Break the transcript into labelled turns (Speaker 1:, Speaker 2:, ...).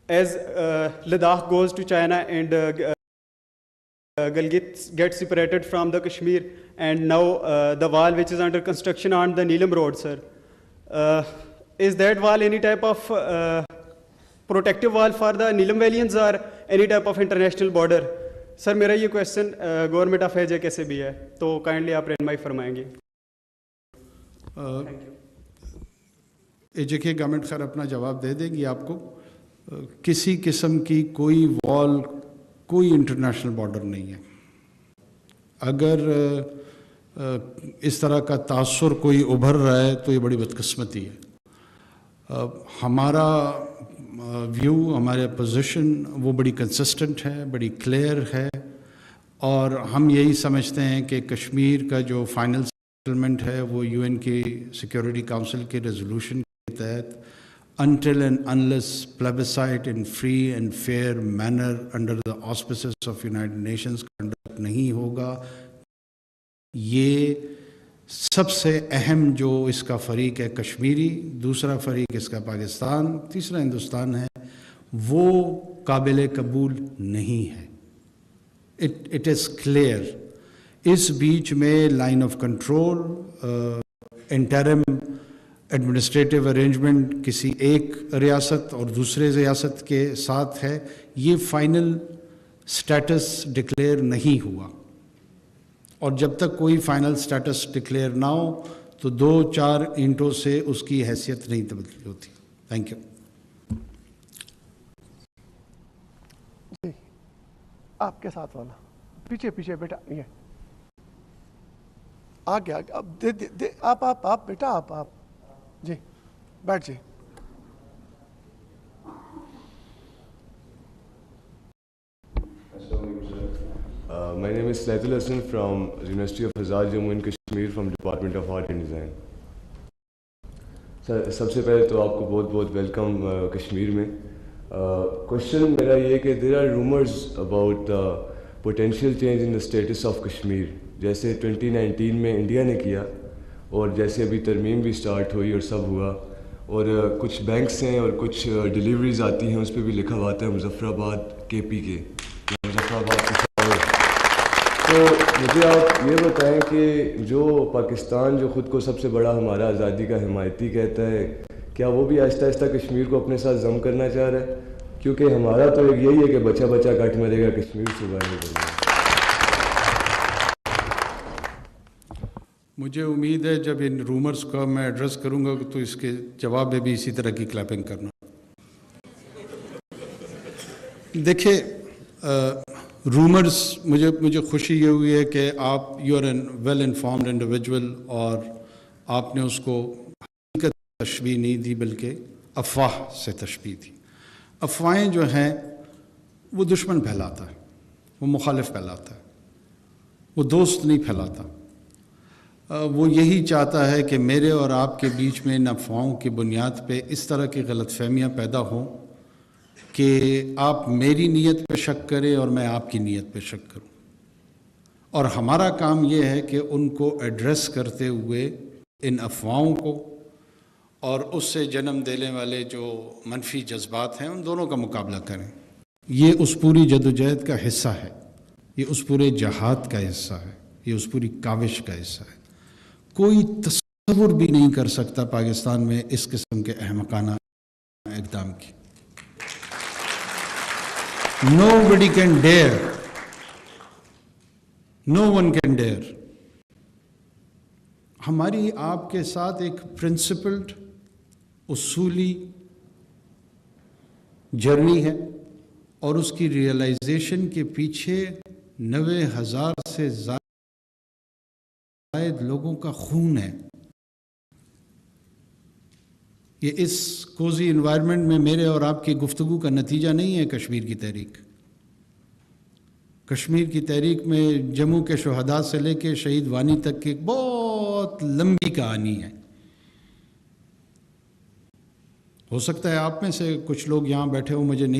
Speaker 1: as Ladakh goes to China and Gilgit gets separated from the Kashmir, and now the wall which is under construction on the Neelam Road, sir. Is that wall any type of protective wall for the Neelam Valians or any type of international border? سر میرا یہ question government of age کے سے بھی ہے, تو kindly آپ رہنمائی فرمائیں گے.
Speaker 2: اے جے کے گورنمنٹ خیر اپنا جواب دے دے گی آپ کو. کسی قسم کی کوئی وال, کوئی انٹرنیشنل بارڈر نہیں ہے. اگر اس طرح کا تاثر کوئی ابھر رہا ہے تو یہ بڑی بدقسمتی ہے. ہمارا ویو, ہمارا پوزیشن وہ بڑی کنسسٹنٹ ہے, بڑی کلیئر ہے, اور ہم یہی سمجھتے ہیں کہ کشمیر کا جو فائنل سیٹلمنٹ ہے وہ یو این کی سیکیورٹی کاؤنسل کے ریزولوشن کے تحت until and unless plebiscite in free and fair manner under the auspices of United Nations conduct نہیں ہوگا. یہ سب سے اہم جو اس کا فریق ہے کشمیری, دوسرا فریق اس کا پاکستان, تیسرا ہندوستان ہے, وہ قابل قبول نہیں ہے. It is clear. اس بیچ میں line of control, interim administrative arrangement کسی ایک ریاست اور دوسرے ریاست کے ساتھ ہے. یہ فائنل سٹیٹس ڈکلیئر نہیں ہوا, اور جب تک کوئی فائنل سٹیٹس ڈکلیئر نہ ہو تو 2-4 اینٹوں سے اس کی حیثیت نہیں تبدیل ہوتی. Thank you.
Speaker 3: جی آپ کے ساتھ والا پیچھے پیچھے بیٹا, یہ آگے آگے آپ بیٹا آپ جی بیٹھ جی.
Speaker 4: My name is Saidul Hassan from University of Azad Jammu and Kashmir from Department of Art and Design. سر سب سے پہلے تو آپ کو بہت بہت ویلکم کشمیر میں. کوشچن میرا یہ ہے کہ there are rumours about potential change in the status of Kashmir, جیسے 2019 میں انڈیا نے کیا, اور جیسے ابھی ترمیم بھی اسٹارٹ ہوئی اور سب ہوا, اور کچھ بینکس ہیں اور کچھ ڈیلیوریز آتی ہیں اس پہ بھی لکھا ہوا آتا ہے مظفر آباد کے پی کے, مظفر آباد کے. تو مجھے آپ یہ بتائیں کہ جو پاکستان جو خود کو سب سے بڑا ہمارا آزادی کا حمایتی کہتا ہے, کیا وہ بھی آہستہ آہستہ کشمیر کو اپنے ساتھ ضم کرنا چاہ رہا ہے؟ کیونکہ ہمارا تو ایک یہی ہے کہ بچہ بچہ کاٹ مرے گا, کشمیر سے باہر نکلے گا.
Speaker 2: مجھے امید ہے جب ان رومرز کو میں ایڈریس کروں گا تو اس کے جواب میں بھی اسی طرح کی کلیپنگ کرنا. دیکھیں, رومرز, مجھے خوشی یہ ہوئی ہے کہ آپ you are an well informed individual, اور آپ نے اس کو حقیقت تشبیہ نہیں دی بلکہ افواہ سے تشبیہ دی. افواہیں جو ہیں وہ دشمن پھیلاتا ہے, وہ مخالف پھیلاتا ہے, وہ دوست نہیں پھیلاتا. وہ یہی چاہتا ہے کہ میرے اور آپ کے بیچ میں ان افواہوں کی بنیاد پہ اس طرح کی غلط فہمیاں پیدا ہوں کہ آپ میری نیت پہ شک کریں اور میں آپ کی نیت پہ شک کروں. اور ہمارا کام یہ ہے کہ ان کو ایڈریس کرتے ہوئے ان افواہوں کو اور اس سے جنم دینے والے جو منفی جذبات ہیں ان دونوں کا مقابلہ کریں. یہ اس پوری جدوجہد کا حصہ ہے, یہ اس پورے جہاد کا حصہ ہے, یہ اس پوری کاوش کا حصہ ہے. کوئی تصور بھی نہیں کر سکتا پاکستان میں اس قسم کے احمقانہ اقدام کی. Nobody can dare. No one can dare. ہماری آپ کے ساتھ ایک پرنسپلڈ اصولی جرنی ہے, اور اس کی ریئلائزیشن کے پیچھے 90,000 سے زائد لوگوں کا خون ہے. یہ اس کوزی انوائرمنٹ میں میرے اور آپ کی گفتگو کا نتیجہ نہیں ہے کشمیر کی تحریک. کشمیر کی تحریک میں جموں کے شہداء سے لے کے شہید وانی تک کی ایک بہت لمبی کہانی ہے. ہو سکتا ہے آپ میں سے کچھ لوگ یہاں بیٹھے ہو مجھے نہیں